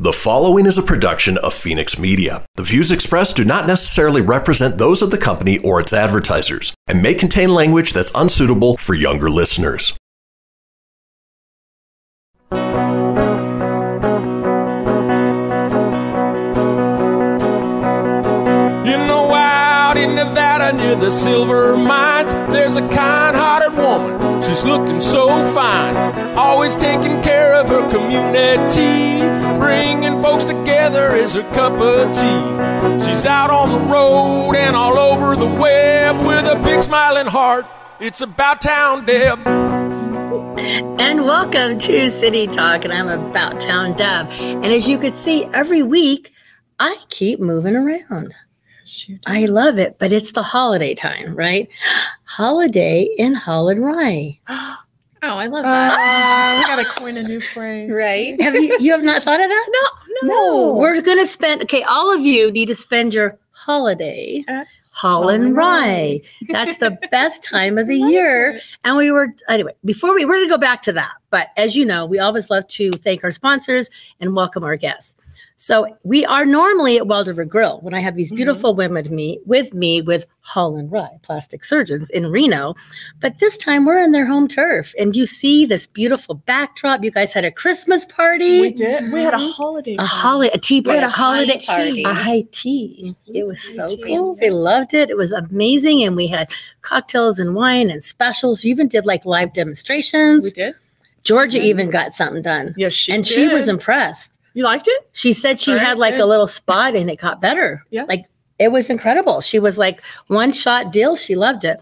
The following is a production of Fenix Media. The views expressed do not necessarily represent those of the company or its advertisers and may contain language that's unsuitable for younger listeners. You know, out in Nevada near the silver mines, there's a kind-hearted woman. She's looking so fine, always taking care of her community. Bringing folks together is her cup of tea. She's out on the road and all over the web with a big smiling heart. It's About Town Deb. And welcome to City Talk, and I'm About Town Deb. And as you can see, every week I keep moving around. I love it, but it's the holiday time, right? Holiday in Wrye. Oh, I love that. We gotta coin a new phrase, right? You have not thought of that? No. We're gonna spend. Okay, all of you need to spend your holiday at Wrye. That's the best time of the year. And anyway, we're going to go back to that. But as you know, we always love to thank our sponsors and welcome our guests. So we are normally at Grille when I have these beautiful women with me with Wrye plastic surgeons in Reno. But this time we're in their home turf. And you see this beautiful backdrop. You guys had a Christmas party. We did. We had a holiday party. A tea party. We had a holiday party. A high tea. It was so cool. They loved it. It was amazing. And we had cocktails and wine and specials. We even did like live demonstrations. We did. Georgia even got something done. Yes, she did. And she was impressed. You liked it? She said she had like a little spot and it got better. Yes. Like it was incredible. She was like one shot deal. She loved it.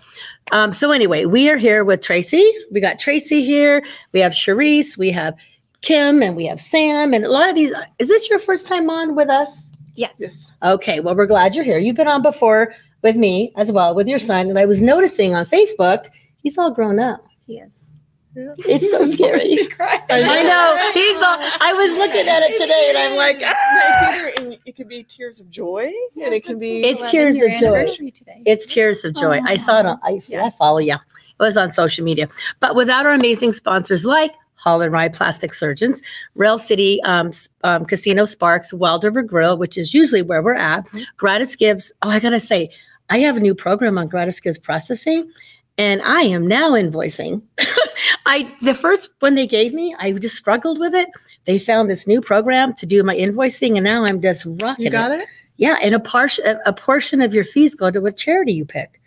So anyway, we are here with Tracy. We got Tracy here. We have Sherisse. We have Kim and we have Sam. And a lot of these, is this your first time on with us? Yes. Okay. Well, we're glad you're here. You've been on before with me as well, with your son. And I was noticing on Facebook, he's all grown up. He is. It's so scary. I know. I was looking at it today and I'm like, it could be tears of joy. Yes, and it can be. It's tears of joy. It's tears of joy. I saw it I follow you. It was on social media. But without our amazing sponsors like Wrye Plastic Surgeons, Rail City Casino Sparks, Grille, which is usually where we're at, GratisGives. Oh, I got to say, I have a new program on GratisGives processing. And I am now invoicing. The first one they gave me, I just struggled with it. They found this new program to do my invoicing, and now I'm just rocking it. You got it? Yeah, and a portion of your fees go to a charity you pick.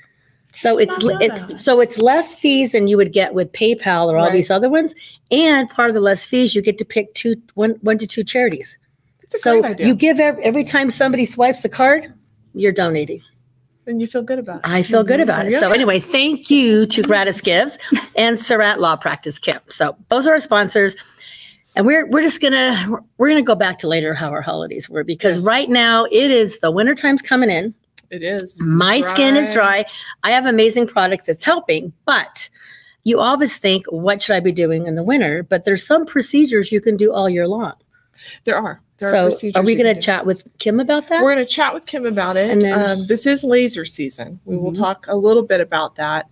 So it's less fees than you would get with PayPal or all these other ones, and part of the less fees you get to pick one to two charities. It's a great idea. You give every time somebody swipes the card, you're donating. And you feel good about it. I feel good about it. Yeah. So anyway, thank you to GratisGives and Surratt Law Practice Kim. So those are our sponsors. And we're gonna go back to later how our holidays were, because right now it is the winter time's coming in. It is. My skin is dry. I have amazing products that's helping, but you always think, what should I be doing in the winter? But there's some procedures you can do all year long. There are. So are we going to chat with Kim about that? We're going to chat with Kim about it. And then, this is laser season. We will talk a little bit about that.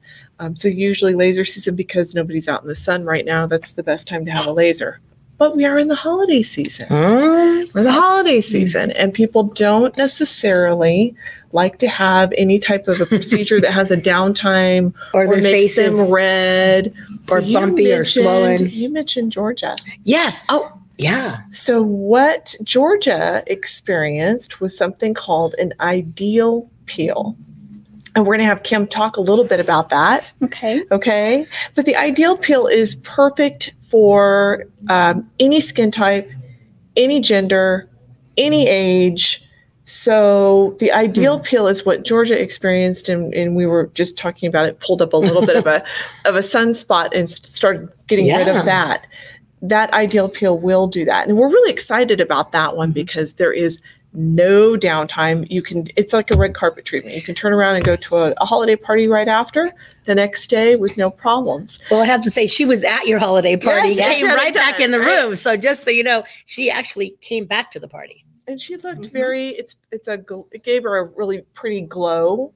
So usually laser season, because nobody's out in the sun right now, that's the best time to have a laser. But we are in the holiday season. We're in the holiday season. And people don't necessarily like to have any type of a procedure that has a downtime or their makes faces them red or bumpy or swollen. You mentioned Georgia. Yes. Oh, yeah. So what Georgia experienced was something called an ideal peel. And we're going to have Kim talk a little bit about that. Okay. But the ideal peel is perfect for any skin type, any gender, any age. So the ideal peel is what Georgia experienced, and we were just talking about it, pulled up a little bit of a sunspot and started getting rid of that. That ideal peel will do that. And we're really excited about that one because there is no downtime. It's like a red carpet treatment. You can turn around and go to a holiday party right after the next day with no problems. Well, I have to say, she was at your holiday party, came right back in the room. Right? So just so you know, she actually came back to the party. And she looked it gave her a really pretty glow.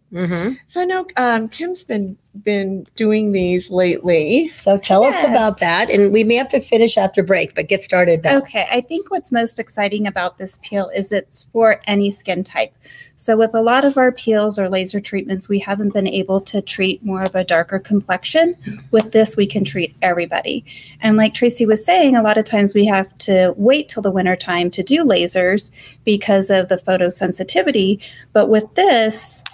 So I know Kim's been been doing these lately. So tell us about that. And we may have to finish after break, but get started now. Okay. I think what's most exciting about this peel is it's for any skin type. So with a lot of our peels or laser treatments, we haven't been able to treat more of a darker complexion. With this, we can treat everybody. And like Tracy was saying, a lot of times we have to wait till the winter time to do lasers because of the photosensitivity. But with this,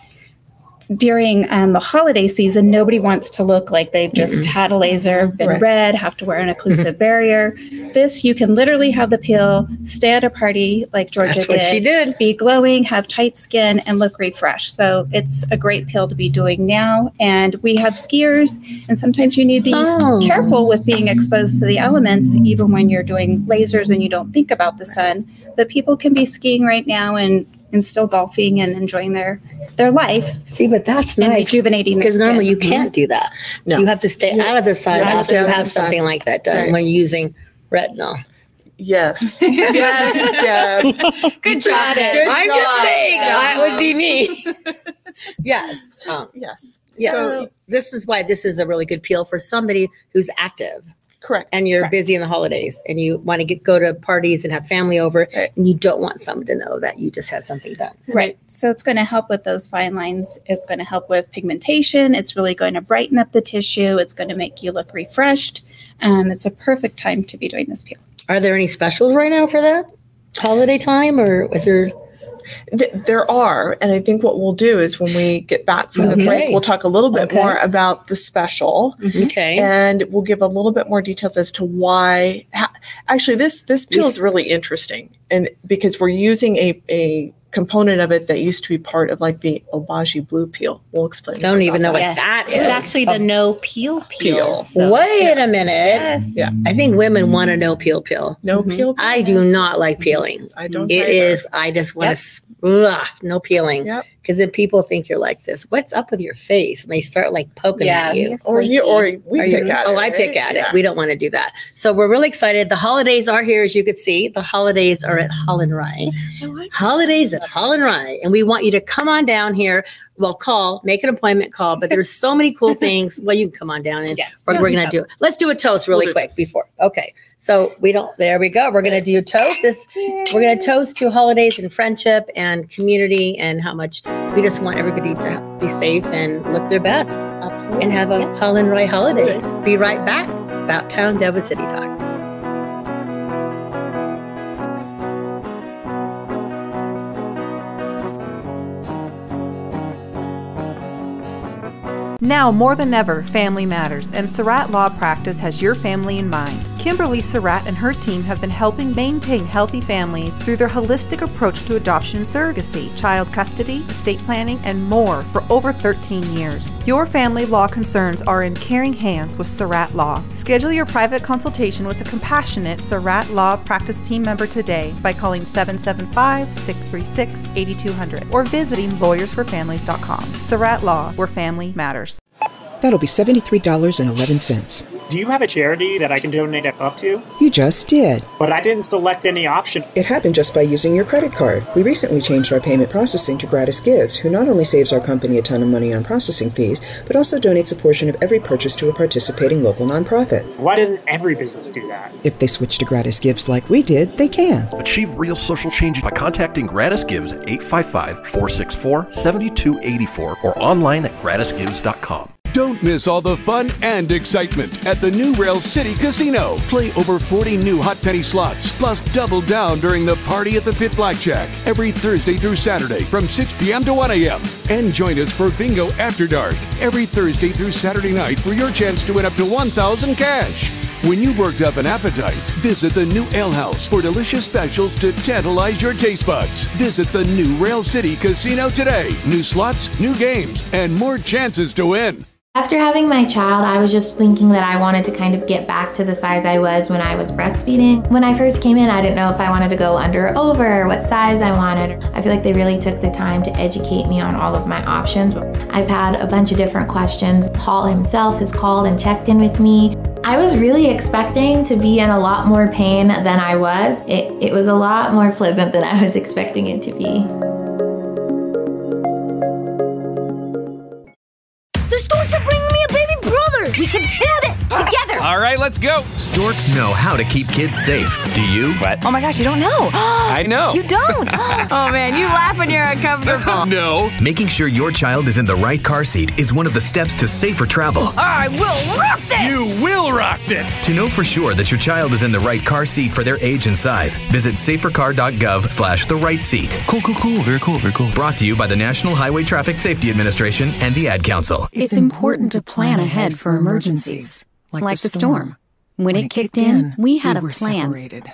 during the holiday season, nobody wants to look like they've just had a laser, been red, have to wear an occlusive barrier. This, you can literally have the peel, stay at a party like Georgia did, be glowing, have tight skin, and look refreshed. So it's a great peel to be doing now. And we have skiers, and sometimes you need to be careful with being exposed to the elements, even when you're doing lasers and you don't think about the sun. But people can be skiing right now and still golfing and enjoying their life. See, but that's and nice. Rejuvenating because normally you can't do that. No. You have to stay out of the sun after you have something like that done when you're using retinol. Yes. Yes, Deb. Good job, Deb. I'm just saying that would be me. Yes. Yes. Yeah. So this is why this is a really good peel for somebody who's active. Correct. And you're busy in the holidays and you want to go to parties and have family over and you don't want someone to know that you just had something done. Right. So it's going to help with those fine lines. It's going to help with pigmentation. It's really going to brighten up the tissue. It's going to make you look refreshed. It's a perfect time to be doing this peel. Are there any specials right now for that holiday time, or is there? There are, and I think what we'll do is when we get back from the break, we'll talk a little bit more about the special. Okay. And we'll give a little bit more details as to why. Actually, this peel is really interesting, and because we're using a component of it that used to be part of like the Obagi blue peel. We'll explain. Don't even know what that is. It's actually the no peel peel. So, wait a minute. Yes. Yeah. I think women want a no peel peel. No peel. I do not like peeling. I don't. It either. is. I just want to. No peeling. Yep. Because then people think you're like this. What's up with your face? And they start like poking at you. Or we pick at it. Oh, I pick at it. We don't want to do that. So we're really excited. The holidays are here, as you could see. The holidays are at Wrye. Holidays at Wrye. And we want you to come on down here. Well, make an appointment, call. But there's so many cool things. Well, you can come on down and we're going to do it. Let's do a toast really quick before. Okay. So there we go. We're going to do a toast. We're going to toast to holidays and friendship and community and how much we just want everybody to be safe and look their best. Absolutely. And have a Wrye holiday. Be right back. About Town Devil City Talk. Now more than ever, family matters, and Surratt Law Practice has your family in mind. Kimberly Surratt and her team have been helping maintain healthy families through their holistic approach to adoption and surrogacy, child custody, estate planning, and more for over 13 years. Your family law concerns are in caring hands with Surratt Law. Schedule your private consultation with a compassionate Surratt Law Practice team member today by calling 775-636-8200 or visiting lawyersforfamilies.com. Surratt Law, where family matters. That'll be $73.11. Do you have a charity that I can donate up to? You just did. But I didn't select any option. It happened just by using your credit card. We recently changed our payment processing to GratisGives, who not only saves our company a ton of money on processing fees, but also donates a portion of every purchase to a participating local nonprofit. Why doesn't every business do that? If they switch to GratisGives like we did, they can. Achieve real social change by contacting GratisGives at 855-464-7284 or online at gratisgives.com. Don't miss all the fun and excitement at the new Rail City Casino. Play over 40 new hot penny slots, plus double down during the Party at the Pit Blackjack every Thursday through Saturday from 6 p.m. to 1 a.m. And join us for Bingo After Dark every Thursday through Saturday night for your chance to win up to $1,000 cash. When you've worked up an appetite, visit the new Ale House for delicious specials to tantalize your taste buds. Visit the new Rail City Casino today. New slots, new games, and more chances to win. After having my child, I was just thinking that I wanted to kind of get back to the size I was when I was breastfeeding. When I first came in, I didn't know if I wanted to go under or over, what size I wanted. I feel like they really took the time to educate me on all of my options. I've had a bunch of different questions. Paul himself has called and checked in with me. I was really expecting to be in a lot more pain than I was. It was a lot more pleasant than I was expecting it to be. There's going to bring me right, let's go. Storks know how to keep kids safe. Do you? What? Oh my gosh, you don't know. I know. You don't. Oh man, you laugh when you're uncomfortable. No. Making sure your child is in the right car seat is one of the steps to safer travel. I will rock this. You will rock this. To know for sure that your child is in the right car seat for their age and size, visit safercar.gov/the right seat. Cool. Very cool. Brought to you by the National Highway Traffic Safety Administration and the Ad Council. It's important to plan ahead for emergencies, like the storm. When it kicked in, we had a plan. Separated.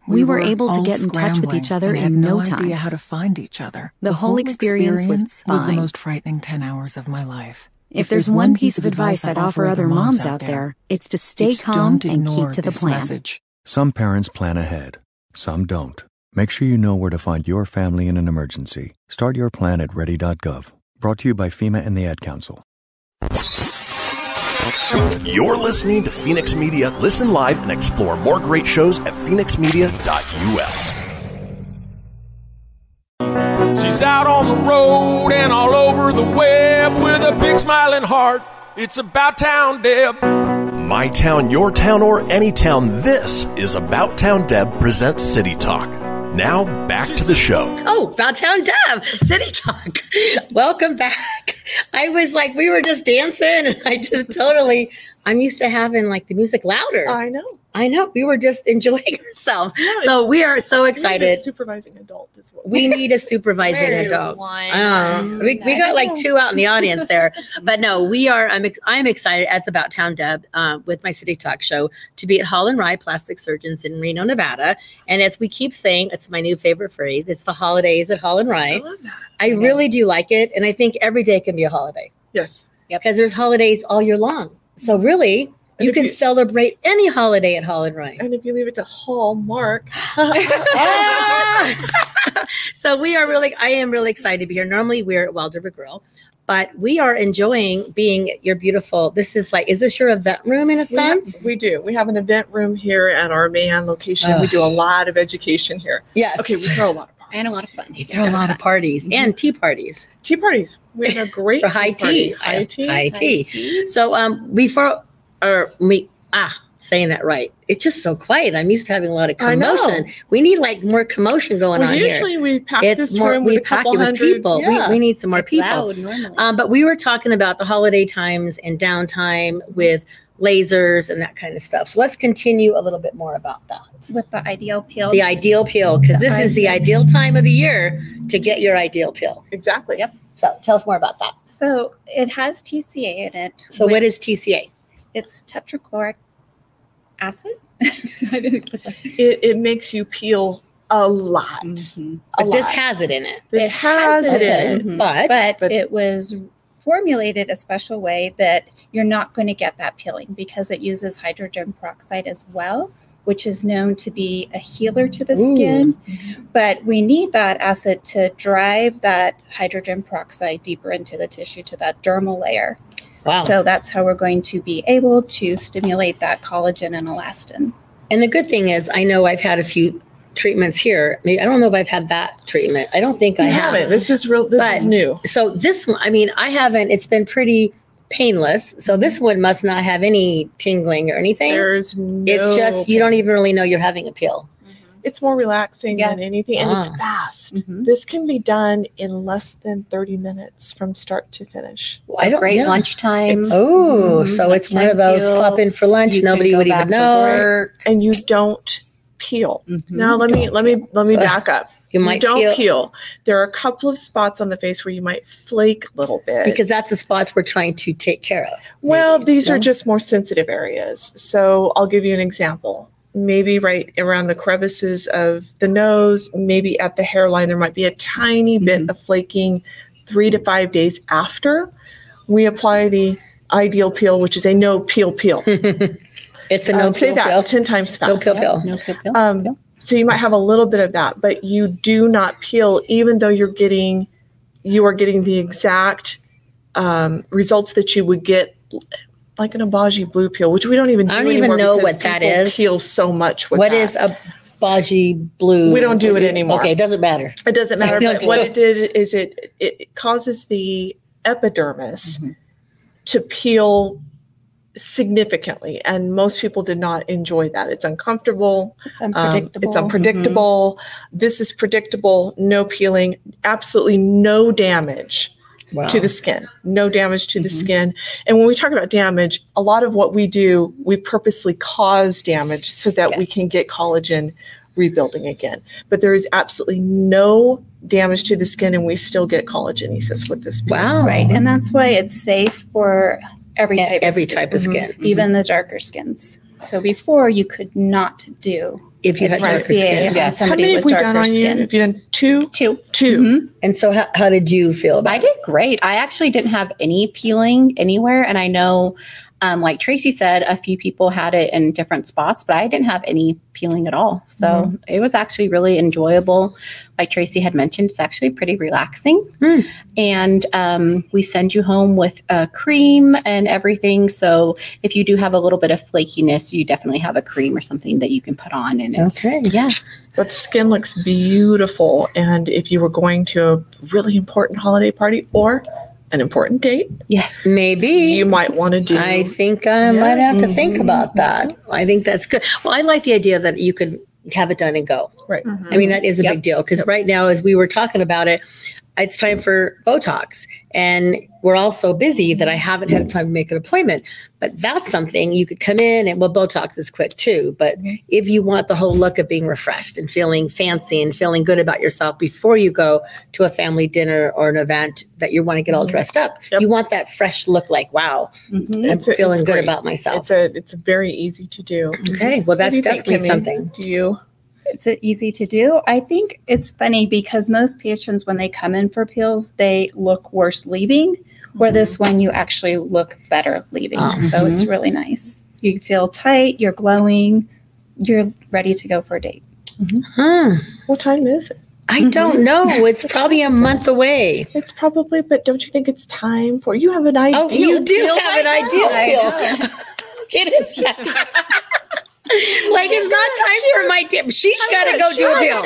We were able to get in touch with each other in no time. We had no idea how to find each other. The whole experience was the fine. most frightening 10 hours of my life. If there's one piece of advice I'd offer other moms out there, it's to stay calm and keep to the plan. Message. Some parents plan ahead, some don't. Make sure you know where to find your family in an emergency. Start your plan at ready.gov. Brought to you by FEMA and the Ad Council. You're listening to Fenix Media. Listen live and explore more great shows at fenixmedia.us. She's out on the road and all over the web with a big smiling heart. It's About Town Deb. My town, your town, or any town, this is About Town Deb presents City Talk. Now, back to the show. Oh, About Town Deb, City Talk. Welcome back. I was like, we were just dancing, and I'm used to having like the music louder. I know. We were just enjoying ourselves. Yeah, so we are so excited. We need a supervising adult as well. We need a supervising adult. We got like two out in the audience there. But no, I'm excited as About Town Deb with my City Talk show to be at Wrye Plastic Surgeons in Reno, Nevada. And as we keep saying, it's my new favorite phrase. It's the holidays at Wrye. I love that. I really do like it. And I think every day can be a holiday. Yes. Because there's holidays all year long. So really, you can celebrate any holiday at Wrye. And if you leave it to Hallmark. So I am really excited to be here. Normally we're at Wild River Grille, but we are enjoying being at your beautiful, is this your event room in a sense? We do. We have an event room here at our main location. We do a lot of education here. Yes. Okay, we throw a lot of parties. And a lot of fun. We throw a lot of parties and tea parties. Tea parties. We have a great for high tea. So saying that right. It's just so quiet. I'm used to having a lot of commotion. We need like more commotion going on here. Usually we pack this room with a couple hundred people. Yeah. We need some more people. Loud normally. But we were talking about the holiday times and downtime with lasers and that kind of stuff. So let's continue a little bit more about that. With the ideal peel. The ideal peel, because this is the ideal time of the year to get your ideal peel. Exactly. Yep. So tell us more about that. So it has TCA in it. So what is TCA? It's tetrachloric acid. It makes you peel a lot. Mm-hmm. But this has it in it. This has it in it. Mm-hmm. But it was formulated a special way that you're not going to get that peeling because it uses hydrogen peroxide as well, which is known to be a healer to the skin. But we need that acid to drive that hydrogen peroxide deeper into the tissue to that dermal layer. Wow. So that's how we're going to be able to stimulate that collagen and elastin. And the good thing is, I know I've had a few treatments here. I don't know if I've had that treatment. I don't think I have. This is new. So this one, I haven't, it's been pretty painless. So this one must not have any tingling or anything. There's no. It's just, you don't even really know you're having a peel. It's more relaxing than anything, and it's fast. This can be done in less than 30 minutes from start to finish. So great lunchtime. So it's one of those pop in for lunch. Nobody would even know. And you don't peel. Now let me back up. You don't peel. There are a couple of spots on the face where you might flake a little bit. Because that's the spots we're trying to take care of. Well, these are just more sensitive areas. So I'll give you an example. Maybe right around the crevices of the nose, maybe at the hairline, there might be a tiny bit of flaking 3 to 5 days after we apply the ideal peel, which is a no peel. It's a no peel. Say that peel. 10 times fast. No peel. No peel peel. So you might have a little bit of that, but you do not peel, even though you are getting the exact results that you would get like an Abaji blue peel, which we don't even do anymore. I don't even know what that is. Peel so much with What that. is a Abaji blue? We don't do it anymore. Okay, it doesn't matter. It doesn't matter. But what it did is it causes the epidermis to peel significantly, and most people did not enjoy that. It's uncomfortable. It's unpredictable. It's unpredictable. This is predictable. No peeling. Absolutely no damage to the skin. No damage to the skin. And when we talk about damage, a lot of what we do, we purposely cause damage so that we can get collagen rebuilding again. But there is absolutely no damage to the skin, and we still get collagenesis with this peel. Wow. Right. And that's why it's safe for every type of skin, even the darker skins. So before, you could not do if you had darker skin. Yes. How many have we done on you? Have you done two? Two. And so how did you feel about it? I did great. I actually didn't have any peeling anywhere. And I know, like Tracy said, a few people had it in different spots, but I didn't have any peeling at all. So it was actually really enjoyable. Like Tracy had mentioned, it's actually pretty relaxing. And we send you home with a cream and everything. So if you do have a little bit of flakiness, you definitely have a cream or something that you can put on. And it's, But the skin looks beautiful. And if you were going to a really important holiday party or an important date, maybe you might want to do. I think I might have to think about that. I think that's good. Well, I like the idea that you could have it done and go. Right. I mean, that is a big deal because right now, as we were talking about it, it's time for Botox, and we're all so busy that I haven't had time to make an appointment. But that's something you could come in and, well, Botox is quick too. But if you want the whole look of being refreshed and feeling fancy and feeling good about yourself before you go to a family dinner or an event that you want to get all dressed up, you want that fresh look like, wow, I'm feeling good great. about myself. It's very easy to do. Okay, well, that's definitely something. Do you? It's easy to do. I think it's funny because most patients, when they come in for peels, they look worse leaving, where this one you actually look better leaving. So it's really nice. You feel tight, you're glowing, you're ready to go for a date. What time is it? I don't know. It's probably a month away. It's probably, but don't you think it's time for, you have an idea? Oh, you do have an ideal peel. It's just like it's not time for my dip. She's got to go do a peel.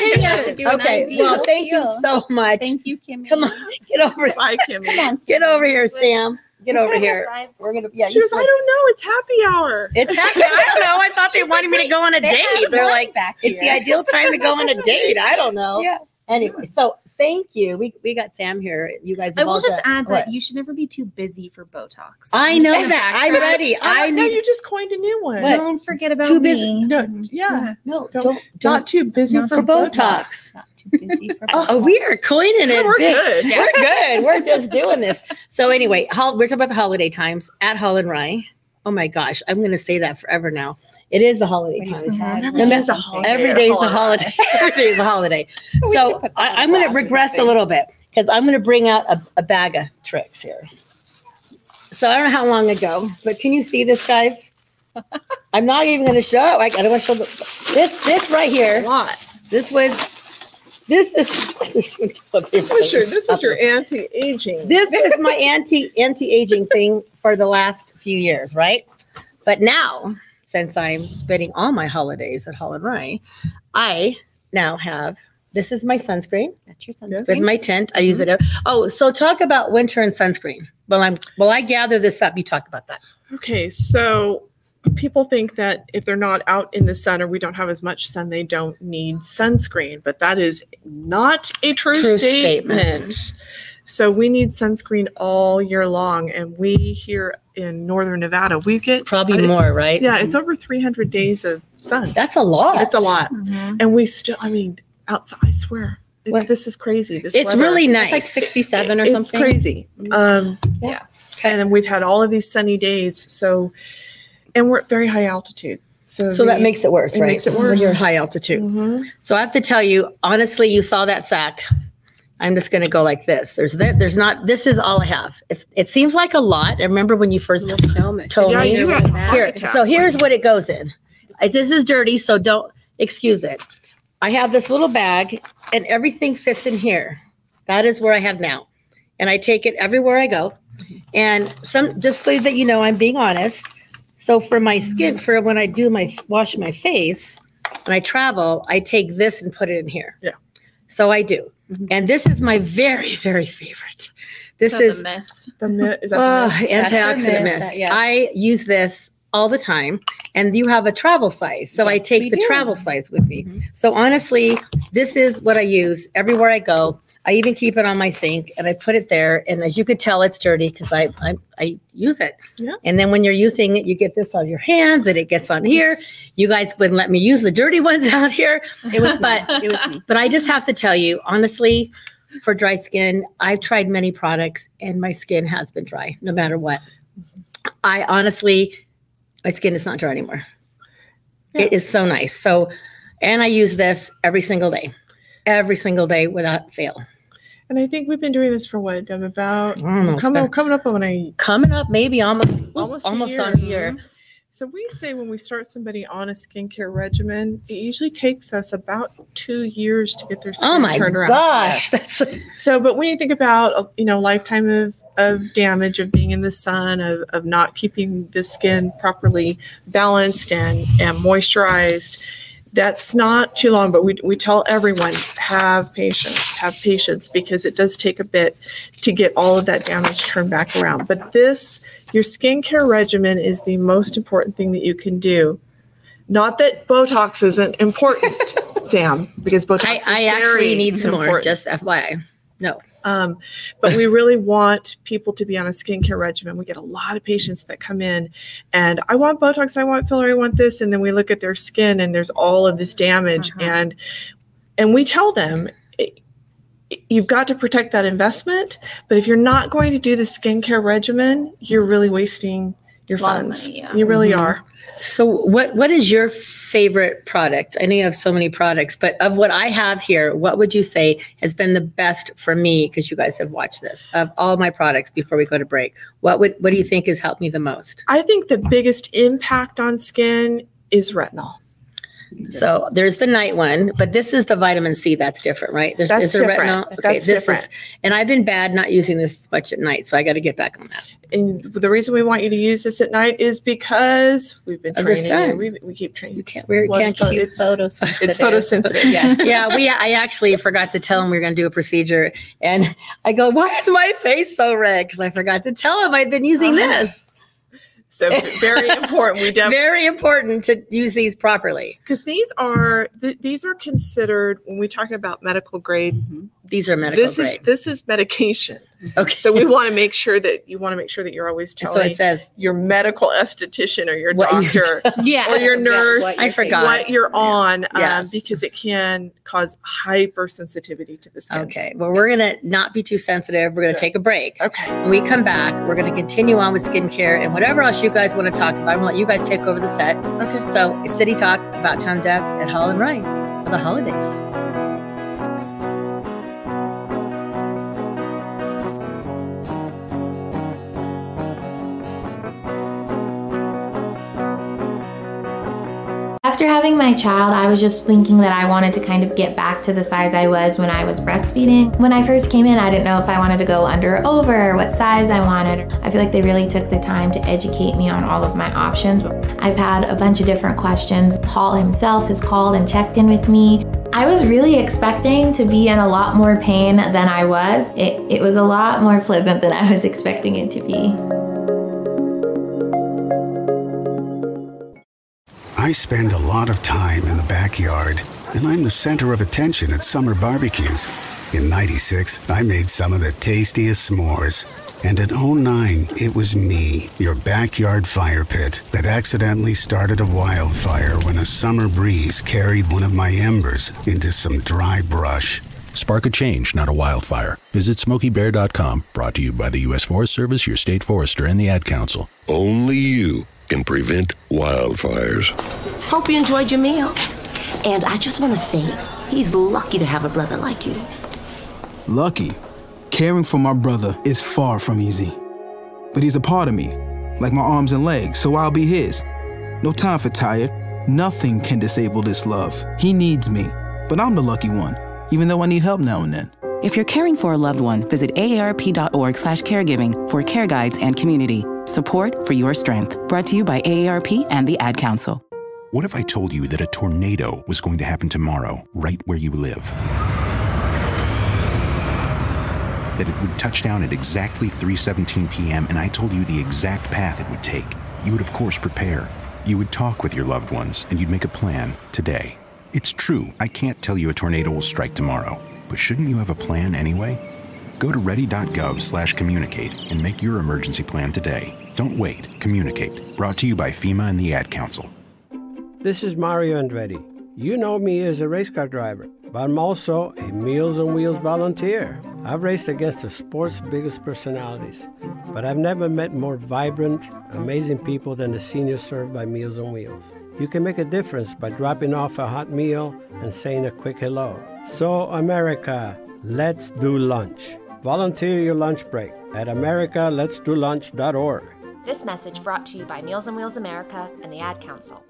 Okay. Well, thank you so much. Thank you, Kimmy. Come on, get over here. Bye, Kimmy. Get over here, Sam. Get over here. We're gonna. Yeah. She goes, I don't know. It's happy hour. It's happy. I don't know. I thought they wanted me to go on a date. They're like, it's the ideal time to go on a date. I don't know. Yeah. Anyway, so thank you. We got Sam here. You guys. I will just add that you should never be too busy for Botox. I know that. I'm ready. I know you just coined a new one. Don't forget about too busy. me. No, no, don't. Not too busy for Botox. Not too busy for Botox. Oh, we are coining it. We're good. We're good. We're just doing this. So anyway, we're talking about the holiday times at Wrye. Oh my gosh, I'm going to say that forever now. It is the holiday times. Every day is a holiday. Every day is a holiday. Every day is a holiday. So I'm going to regress a little bit because I'm going to bring out a bag of tricks here. So I don't know how long ago, but can you see this, guys? I'm not even going to show. I don't want to show this right here. This was your anti-aging. This is my anti-aging thing for the last few years, right? But now, since I'm spending all my holidays at Wrye, I now have, this is my sunscreen. That's your sunscreen. With my tint. I use it. So talk about winter and sunscreen. Well, I gather this up. You talk about that. Okay, so people think that if they're not out in the sun or we don't have as much sun, they don't need sunscreen, but that is not a true statement. So we need sunscreen all year long, and we here in Northern Nevada, we get probably more, right? Yeah, it's over 300 days of sun. That's a lot. It's a lot. And we still, outside, I swear, this is crazy. It's weather. Really nice. It's like 67 or something. It's crazy. And then we've had all of these sunny days. And we're at very high altitude. So that makes it worse, right? It makes it worse. When you're high altitude. So I have to tell you, honestly, you saw that sack. I'm just going to go like this. This is all I have. It seems like a lot. I remember when you first told me. Here, so here's what it goes in. This is dirty, so don't excuse it. I have this little bag and everything fits in here. That is where I have now. And I take it everywhere I go. And just so that you know, I'm being honest. So for my skin, for when I wash my face, when I travel, I take this and put it in here. Yeah. So I do. And this is my very, very favorite. This is the mist. Is that the mist? Antioxidant mist. I use this all the time, and you have a travel size. So I take the travel size with me. So honestly, this is what I use everywhere I go. I even keep it on my sink and I put it there. And as you could tell, it's dirty because I use it. Yeah. And then when you're using it, you get this on your hands and it gets on here. You guys wouldn't let me use the dirty ones out here. It was me. But I just have to tell you, honestly, for dry skin, I've tried many products and my skin has been dry no matter what. I honestly, my skin is not dry anymore. Yeah. It is so nice. So, and I use this every single day without fail. And I think we've been doing this for what, Deb, about coming up maybe almost on a year. So we say when we start somebody on a skincare regimen, it usually takes us about 2 years to get their skin turned around. Gosh, so. But when you think about lifetime of damage, of being in the sun, of not keeping the skin properly balanced and moisturized, that's not too long, but we tell everyone, have patience, because it does take a bit to get all of that damage turned back around. But your skincare regimen is the most important thing that you can do. Not that Botox isn't important, Sam, because Botox is I very actually need some important. more, just FYI. No. But we really want people to be on a skincare regimen. We get a lot of patients that come in and I want Botox, I want filler, I want this. And then we look at their skin and there's all of this damage. And we tell them, you've got to protect that investment. But if you're not going to do the skincare regimen, you're really wasting your funds. Money, yeah. You really are. So what is your favorite product? I know you have so many products, but of what I have here, what would you say has been the best for me? Because you guys have watched this, of all my products before we go to break. What do you think has helped me the most? I think the biggest impact on skin is retinol. So there's the night one, but this is the vitamin C that's different, right? Is there retinol? Okay, that's different. And I've been bad not using this much at night, so I got to get back on that. And the reason we want you to use this at night is because we've been training. We keep training. It's photosynthetic. It's photosynthetic. Yes. Yeah. I actually forgot to tell him we were going to do a procedure, and I go, "Why is my face so red?" Because I forgot to tell him I've been using this. So very important. Very important to use these properly, because these are considered, when we talk about medical grade. These are medical grade. This is medication. Okay. So we want to make sure that you're always telling. So it says your medical esthetician or your doctor, or your nurse. I forgot what you're on, because it can cause hypersensitivity to the skin. Okay. Well, we're gonna not be too sensitive. We're gonna take a break. Okay. When we come back, we're gonna continue on with skincare and whatever else you guys want to talk about. I'm gonna let you guys take over the set. Okay. So it's City Talk about Town Deb at Hall and Wrye for the holidays. After having my child, I was just thinking that I wanted to kind of get back to the size I was when I was breastfeeding. When I first came in, I didn't know if I wanted to go under or over, what size I wanted. I feel like they really took the time to educate me on all of my options. I've had a bunch of different questions. Hall himself has called and checked in with me. I was really expecting to be in a lot more pain than I was. It was a lot more pleasant than I was expecting it to be. I spend a lot of time in the backyard, and I'm the center of attention at summer barbecues. In '96, I made some of the tastiest s'mores. And in '09, it was me, your backyard fire pit, that accidentally started a wildfire when a summer breeze carried one of my embers into some dry brush. Spark a change, not a wildfire. Visit SmokeyBear.com, brought to you by the U.S. Forest Service, your state forester, and the Ad Council. Only you can prevent wildfires. Hope you enjoyed your meal. And I just want to say, he's lucky to have a brother like you. Lucky? Caring for my brother is far from easy. But he's a part of me, like my arms and legs, so I'll be his. No time for tired. Nothing can disable this love. He needs me, but I'm the lucky one, even though I need help now and then. If you're caring for a loved one, visit aarp.org/caregiving for care guides and community. Support for your strength. Brought to you by AARP and the Ad Council. What if I told you that a tornado was going to happen tomorrow, right where you live? that it would touch down at exactly 3:17 p.m. and I told you the exact path it would take, you would of course prepare. You would talk with your loved ones and you'd make a plan today. It's true, I can't tell you a tornado will strike tomorrow, but shouldn't you have a plan anyway? Go to ready.gov/communicate and make your emergency plan today. Don't wait, communicate. Brought to you by FEMA and the Ad Council. This is Mario Andretti. You know me as a race car driver, but I'm also a Meals on Wheels volunteer. I've raced against the sport's biggest personalities, but I've never met more vibrant, amazing people than the seniors served by Meals on Wheels. You can make a difference by dropping off a hot meal and saying a quick hello. So, America, let's do lunch. Volunteer your lunch break at americaletsdolunch.org. This message brought to you by Meals on Wheels America and the Ad Council.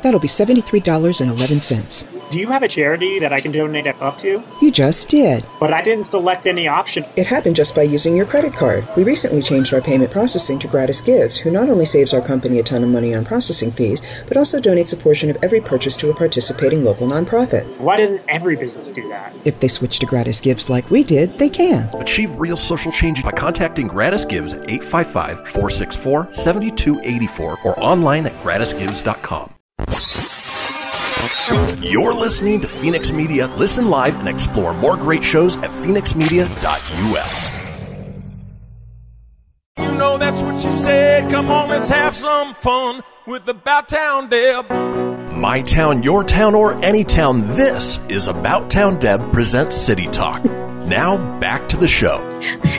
That'll be $73.11. Do you have a charity that I can donate up to? You just did. But I didn't select any option. It happened just by using your credit card. We recently changed our payment processing to GratisGives, who not only saves our company a ton of money on processing fees, but also donates a portion of every purchase to a participating local nonprofit. Why doesn't every business do that? If they switch to GratisGives like we did, they can. Achieve real social change by contacting GratisGives at 855-464-7284 or online at gratisgives.com. You're listening to Fenix Media. Listen live and explore more great shows at fenixmedia.us. You know that's what she said. Come on, let's have some fun with About Town Deb. My town, your town, or any town, this is About Town Deb presents City Talk. Now, back to the show.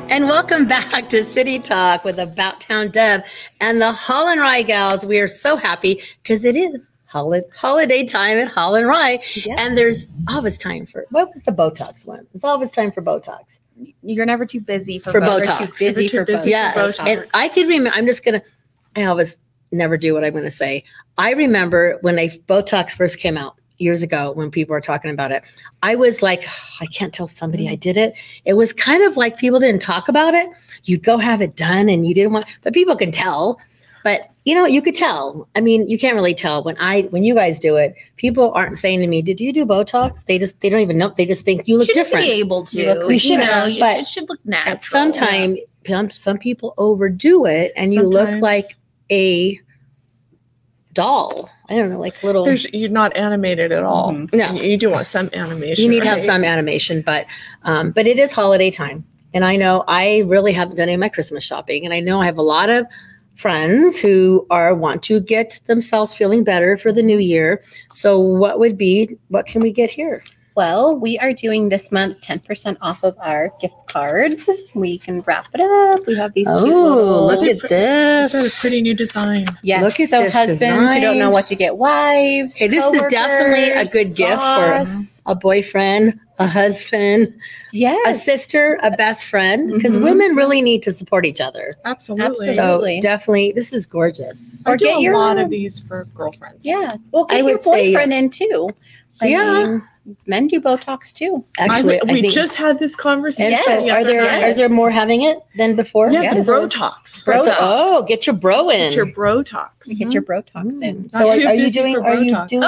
And welcome back to City Talk with About Town Deb and the Wrye gals. We are so happy because it is holiday time at Wrye. Yeah. And there's always time for, what was the Botox one? There's always time for Botox. You're never too busy for Botox. Too busy for Botox. Yes. And I could remember, I always never do what I'm going to say. I remember when Botox first came out years ago when people were talking about it, I was like, I can't tell somebody I did it. It was kind of like people didn't talk about it. You'd go have it done and you didn't want, but people can tell. But you could tell. I mean, you can't really tell when you guys do it. People aren't saying to me, "Did you do Botox?" They don't even know. They just think you look different. Be able to. We should have. But it should look natural. At some time, some people overdo it, and you look like a doll. I don't know, like little. You're not animated at all. Mm-hmm. No, you do want some animation. You need to have some animation, but it is holiday time, and I know I really haven't done any of my Christmas shopping, and I know I have a lot of friends who want to get themselves feeling better for the new year. So what can we get here? Well, we are doing this month 10% off of our gift cards. We can wrap it up. We have these cute little, look at this. That's a pretty new design. Yes. Look at so this husbands design. who don't know what to get wives. Okay, this is definitely a good gift for a boyfriend, a husband, a sister, a best friend, because women really need to support each other. Absolutely. So definitely, this is gorgeous. Or get a lot of these for girlfriends. Yeah. Well, get your boyfriend in too. I mean, men do Botox too. Actually, we just had this conversation. So are there more having it than before? Yeah, it's Botox. Oh, get your bro in. Get your Botox. Get your Botox in. So are you doing? Oh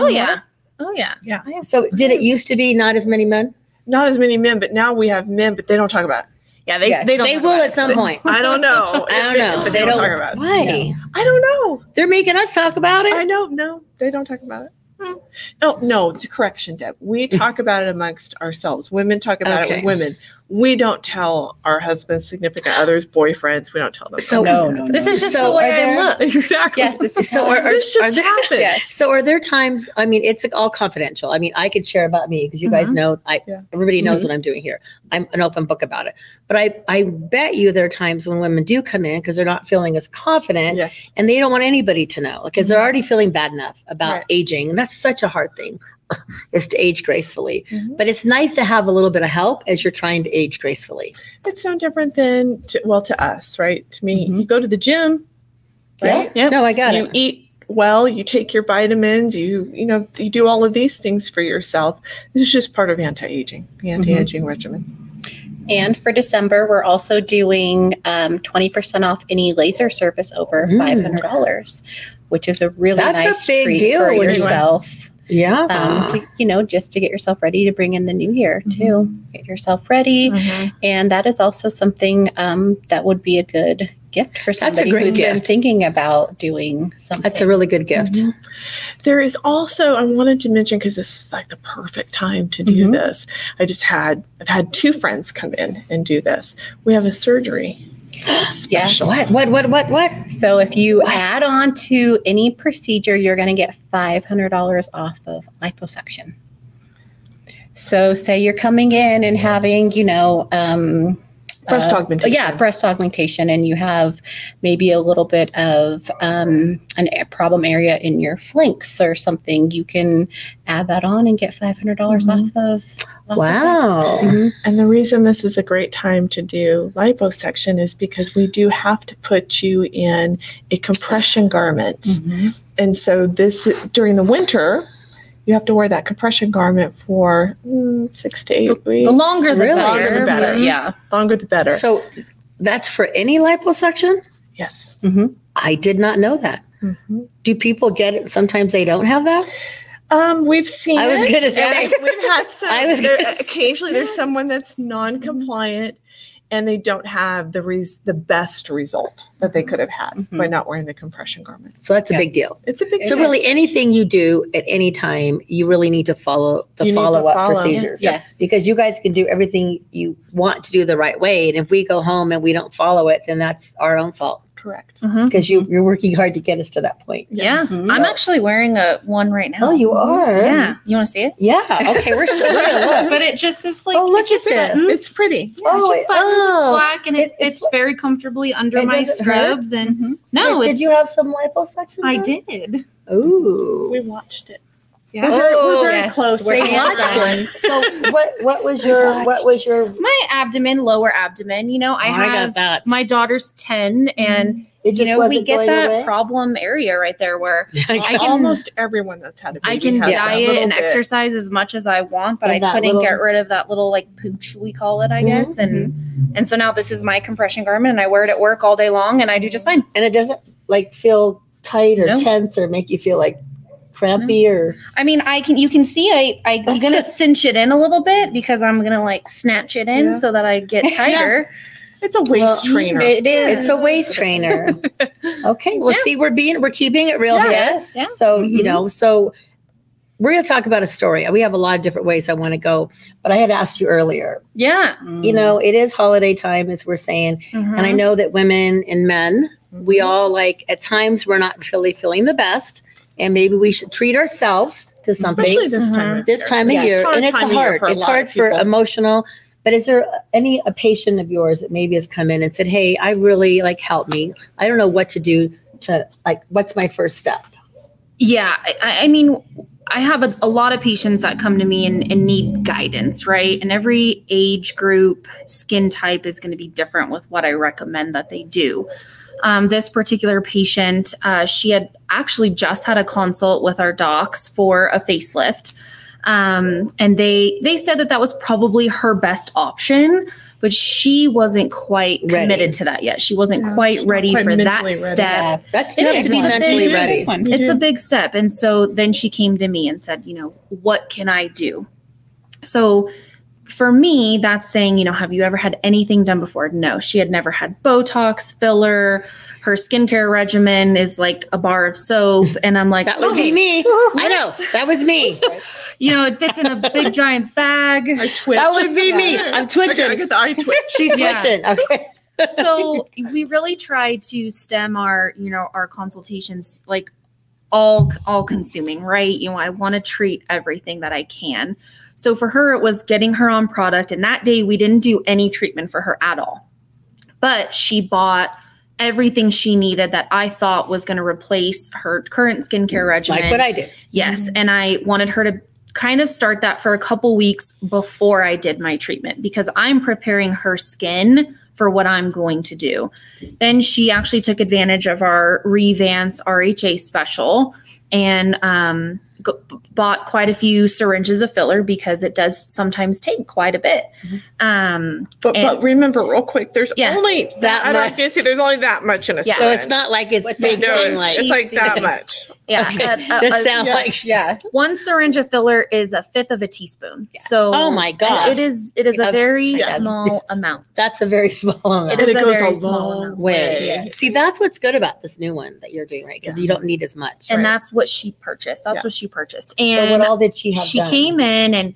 yeah. Oh yeah. Yeah. So did it used to be not as many men? Not as many men, but now we have men, but they don't talk about it. Yeah, they will at some point. I don't know. But they don't talk about it. Why? No. I don't know. They're making us talk about it. I don't know. They don't talk about it. No, correction, Deb. We talk about it amongst ourselves. Women talk about it with women. We don't tell our husbands, significant others, boyfriends. We don't tell them. So no. This is just the way I look. Exactly. Yes, this is this just happens. Yes. So are there times? I mean, it's all confidential. I mean, I could share about me because you guys know. Everybody knows what I'm doing here. I'm an open book about it. But I bet you there are times when women do come in because they're not feeling as confident, and they don't want anybody to know because they're already feeling bad enough about aging, and that's such a hard thing. Is to age gracefully. But it's nice to have a little bit of help as you're trying to age gracefully. It's no different than, to us, right? To me, you go to the gym, right? Yeah. No, I got it. You eat well, you take your vitamins, you do all of these things for yourself. This is just part of anti-aging, the anti-aging regimen. And for December, we're also doing 20% off any laser service over $500, which is a really nice big treat deal for yourself. Yeah. Just to get yourself ready to bring in the new year too. Get yourself ready. And that is also something that would be a good gift for somebody who's been thinking about doing something. That's a really good gift. There is also, I wanted to mention, because this is like the perfect time to do this. I've had 2 friends come in and do this. We have a surgery. Yes. What? So if you add on to any procedure, you're going to get $500 off of liposuction. So say you're coming in and having, breast augmentation. Yeah, breast augmentation, and you have maybe a little bit of a problem area in your flanks or something. You can add that on and get $500 off of. Wow. And the reason this is a great time to do liposuction is because we do have to put you in a compression garment. And so during the winter, you have to wear that compression garment for 6 to 8 weeks. The longer the better. Longer the better. Yeah. Longer the better. So that's for any liposuction? Yes. I did not know that. Do people get it? Sometimes they don't have that? We've seen I was it. going to say. We've had some. Occasionally there's someone that's non-compliant and they don't have the best result that they could have had by not wearing the compression garment. So that's a big deal. It's a big deal. So really anything you do at any time, you really need to follow the follow-up procedures. Yes. Because you guys can do everything you want to do the right way. And if we go home and we don't follow it, then that's our own fault. Correct. Because you're working hard to get us to that point. Yeah. I'm actually wearing one right now. Oh, you are? Yeah. You want to see it? Yeah. Okay. We're going to look. But it just is like, look at this. It's pretty. Yeah, it's just buttons. It's black and it fits very comfortably under my scrubs. And did you have some liposuction? I did. Ooh. We watched it. Yeah. We're very close. So what was your my lower abdomen? I got that. My daughter's 10 and we get that problem area right there where almost everyone that's had a baby I can diet and exercise as much as I want, but I couldn't get rid of that little pooch, we call it, I guess. And so now this is my compression garment and I wear it at work all day long and I do just fine. And it doesn't feel tight or tense or make you feel crampy or you can see I'm gonna cinch it in a little bit because I'm gonna snatch it in so that I get tighter. It's a waist trainer. It is. It's a waist trainer. Okay. Well, see, we're keeping it real here. Yes. Yeah. So, so we're going to talk about a story. We have a lot of different ways I want to go, but I had asked you earlier. Yeah. It is holiday time, as we're saying. And I know that women and men, we all at times we're not really feeling the best. And maybe we should treat ourselves to something. Especially this time of year. And it's hard. It's hard for emotional. But is there a patient of yours that maybe has come in and said, hey, I really help me. I don't know what to do to what's my first step? Yeah. I have a lot of patients that come to me and need guidance, right? And every age group, skin type is going to be different with what I recommend that they do. This particular patient, she had actually just had a consult with our docs for a facelift. And they said that was probably her best option, but she wasn't quite committed to that yet. She wasn't quite ready for that step. Yeah, that's good to be mentally ready. It's a big step. And so then she came to me and said, what can I do? So for me, that's saying, have you ever had anything done before? No, she had never had Botox, filler. Her skincare regimen is like a bar of soap. And I'm like, that would be me. I know. That was me. It fits in a big giant bag. I twitch. That would be me. I'm twitching. I get the eye twitch. She's twitching. Okay. So we really try to stem our consultations all consuming, right? I want to treat everything that I can. So for her, it was getting her on product. And that day we didn't do any treatment for her at all. But she bought everything she needed that I thought was going to replace her current skincare regimen. Like what I did. Yes. And I wanted her to kind of start that for a couple weeks before I did my treatment because I'm preparing her skin for what I'm going to do. Then she actually took advantage of our Revance RHA special and bought quite a few syringes of filler because it does sometimes take quite a bit. But remember real quick, there's only that much. There's only that much in a syringe. So it's not like it's big thing. It's like that much. Yeah. This sounds like one syringe of filler is 1/5 of a teaspoon. So oh my gosh. It is a very small amount. That's a very small amount. It goes a small long way. Yeah. See, that's what's good about this new one that you're doing, right? Because you don't need as much. And that's what she purchased. That's what she purchased. And so what all did she have She done? came in and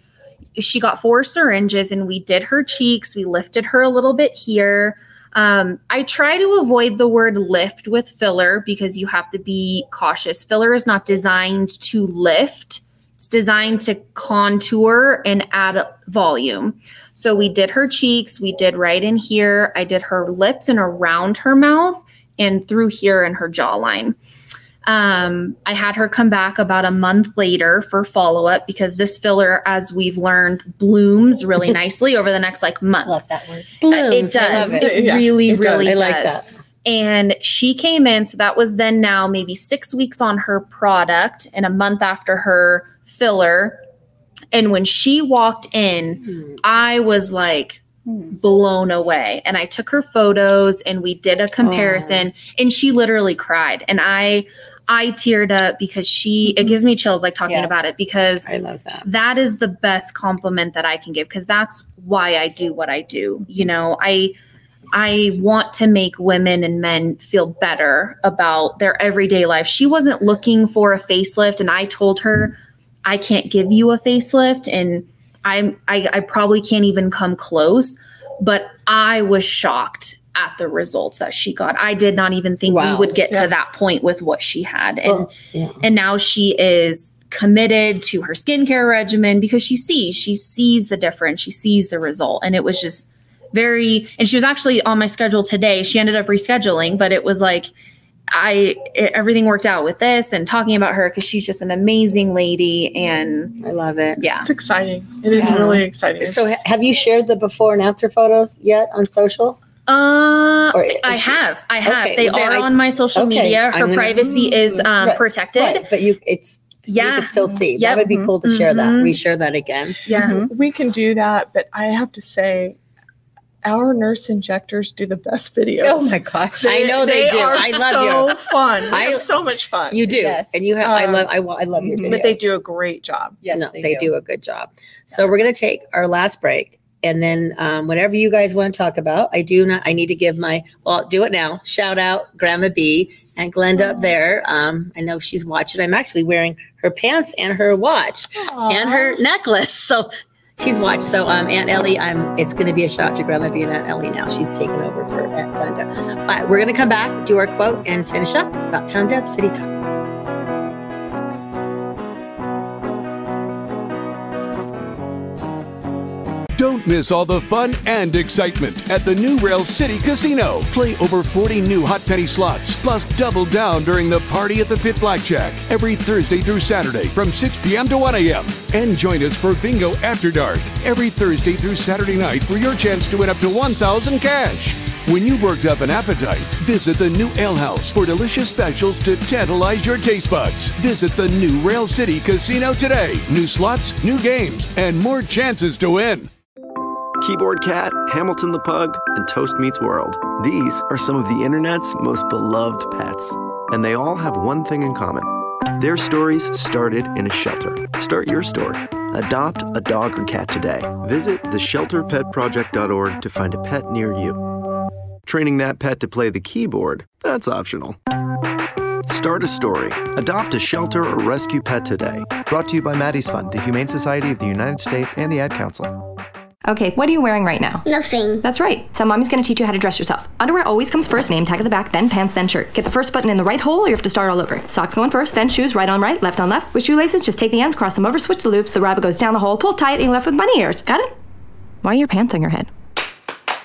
she got 4 syringes and we did her cheeks. We lifted her a little bit here. I try to avoid the word lift with filler because you have to be cautious. Filler is not designed to lift. It's designed to contour and add volume. So we did her cheeks. We did right in here. I did her lips and around her mouth and through here in her jawline. I had her come back about a month later for follow-up because this filler, as we've learned, blooms really nicely over the next month. Love that word. It does. It really does. I like that. And she came in, so that was then now maybe 6 weeks on her product and a month after her filler. And when she walked in, I was blown away. And I took her photos and we did a comparison and she literally cried. And I teared up because it gives me chills talking about it because I love that. That is the best compliment that I can give because that's why I do what I do. You know, I want to make women and men feel better about their everyday life. She wasn't looking for a facelift and I told her I can't give you a facelift and I probably can't even come close, but I was shocked at the results that she got. I did not even think we would get to that point with what she had. And now she is committed to her skincare regimen because she sees the difference. She sees the result. And it was just and she was actually on my schedule today. She ended up rescheduling, but it was everything worked out with this and talking about her because she's just an amazing lady and I love it. Yeah. It's exciting. It is really exciting. So have you shared the before and after photos yet on social? I have. Okay. They are on my social media. Her privacy is protected. Right. But you can still see. That would be cool to share that. Reshare that again. Yeah. We can do that, but I have to say our nurse injectors do the best videos. Oh my gosh. I know they do. Are I love so fun. I have so much fun. You do. Yes. And you have I love your videos. But they do a great job. Yes, no, they do a good job. So we're going to take our last break. And then whatever you guys want to talk about, I need to give I'll do it now. Shout out Grandma B and Glenda up there. I know she's watching. I'm actually wearing her pants and her watch and her necklace. So she's watched. So Aunt Ellie, it's going to be a shout out to Grandma B and Aunt Ellie now. She's taking over for Aunt Glenda. But we're going to come back, do our quote, and finish up about Town Deb City Talk. Don't miss all the fun and excitement at the new Rail City Casino. Play over 40 new hot penny slots, plus double down during the Party at the Pit Blackjack every Thursday through Saturday from 6 p.m. to 1 a.m. And join us for Bingo After Dark every Thursday through Saturday night for your chance to win up to $1,000 cash. When you've worked up an appetite, visit the new Ale House for delicious specials to tantalize your taste buds. Visit the new Rail City Casino today. New slots, new games, and more chances to win. Keyboard Cat, Hamilton the Pug, and Toast Meets World. These are some of the internet's most beloved pets. And they all have one thing in common. Their stories started in a shelter. Start your story. Adopt a dog or cat today. Visit theshelterpetproject.org to find a pet near you. Training that pet to play the keyboard, that's optional. Start a story. Adopt a shelter or rescue pet today. Brought to you by Maddie's Fund, the Humane Society of the United States, and the Ad Council. Okay, what are you wearing right now? Nothing. That's right. So Mommy's gonna teach you how to dress yourself. Underwear always comes first, name tag at the back, then pants, then shirt. Get the first button in the right hole or you have to start all over. Socks going first, then shoes, right on right, left on left. With shoelaces, just take the ends, cross them over, switch the loops, the rabbit goes down the hole, pull tight, and you're left with bunny ears. Got it? Why are your pants on your head?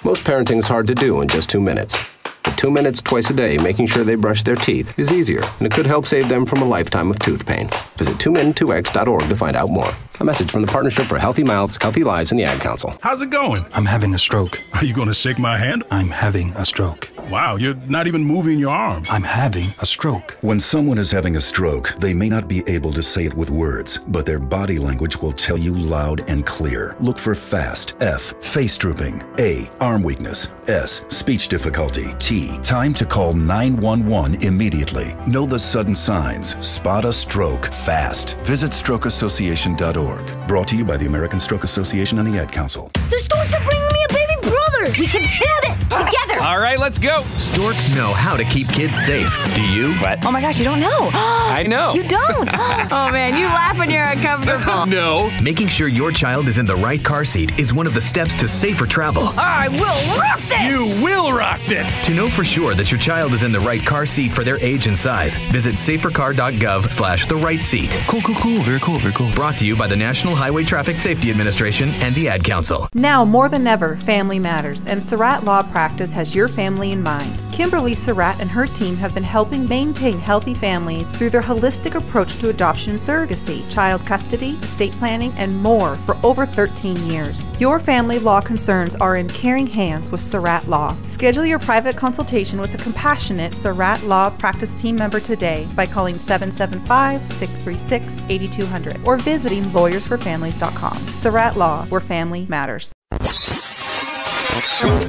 Most parenting is hard to do in just 2 minutes. But 2 minutes twice a day making sure they brush their teeth is easier, and it could help save them from a lifetime of tooth pain. Visit 2min2x.org to find out more. A message from the Partnership for Healthy Mouths, Healthy Lives, and the Ad Council. How's it going? I'm having a stroke. Are you going to shake my hand? I'm having a stroke. Wow, you're not even moving your arm. I'm having a stroke. When someone is having a stroke, they may not be able to say it with words, but their body language will tell you loud and clear. Look for FAST. F, face drooping. A, arm weakness. S, speech difficulty. T, time to call 911 immediately. Know the sudden signs. Spot a stroke fast. Visit strokeassociation.org. Brought to you by the American Stroke Association and the Ad Council. The storks are bringing me a baby brother. We can do this together. All right, let's go. Storks know how to keep kids safe. Do you? What? Oh my gosh, you don't know. I know. You don't? Oh man, you laugh when you're uncomfortable. No. Making sure your child is in the right car seat is one of the steps to safer travel. I will rock this. You will rock this. To know for sure that your child is in the right car seat for their age and size, visit safercar.gov/the-right-seat. Cool. Very cool. Brought to you by the National Highway Traffic Safety Administration and the Ad Council. Now more than ever, family matters, and Surratt Law Practice has your family in mind. Kimberly Surratt and her team have been helping maintain healthy families through their holistic approach to adoption and surrogacy, child custody, estate planning, and more for over 13 years. Your family law concerns are in caring hands with Surratt Law. Schedule your private consultation with a compassionate Surratt Law Practice team member today by calling 775-636-8200 or visiting lawyersforfamilies.com. Surratt Law, where family matters.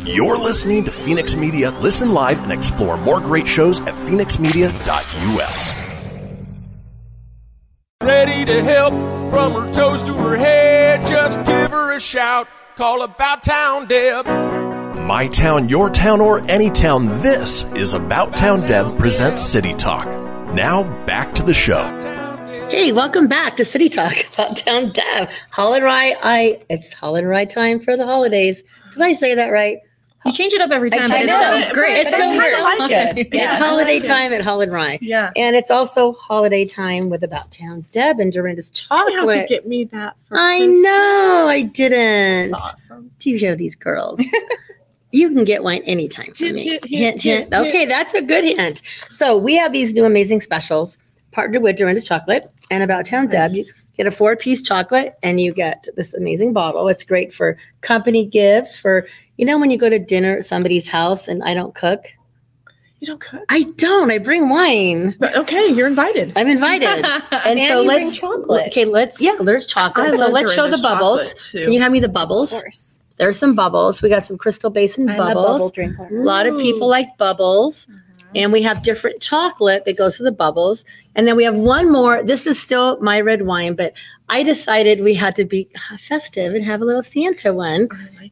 You're listening to Fenix Media. Listen live and explore more great shows at fenixmedia.us. Ready to help from her toes to her head. Just give her a shout. Call About Town Deb. My town, your town, or any town. This is About Town Deb presents City Talk. Now back to the show. Hey, welcome back to City Talk About Town Deb. Wrye. It's Wrye time for the holidays. Did I say that right? You change it up every time, but it sounds great. It's so weird. I like it. It's holiday time at Wrye. Yeah. And it's also holiday time with About Town Deb and Dorinda's chocolate. You have to get me that for I Christmas. know, I didn't. That's awesome. Do you hear these girls? You can get wine anytime from me. Hint. Okay, that's a good hint. So we have these new amazing specials partnered with Dorinda's Chocolate and About Town Deb. You get a 4-piece chocolate and you get this amazing bottle. It's great for company gifts, for, when you go to dinner at somebody's house and I don't cook. You don't cook? I don't. I bring wine. But okay, you're invited. I'm invited. And so let's chocolate. Okay, there's chocolate. So let's show the bubbles. Can you hand me the bubbles? Of course. There's some bubbles. We got some Crystal Basin bubbles. I'm a bubble drinker. A lot of people like bubbles. And we have different chocolate that goes to the bubbles. And then we have one more. This is still my red wine, but I decided we had to be festive and have a little Santa one.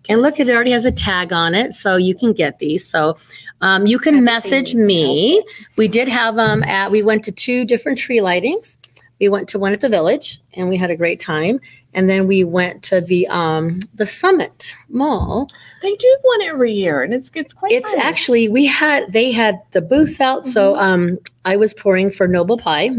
And look, it already has a tag on it, so you can get these. So you can message me. We did have them we went to 2 different tree lightings. We went to one at the Village, and we had a great time. And then we went to the Summit Mall. They do one every year, and it's quite It's nice. actually, they had the booths out. So I was pouring for Noble Pie.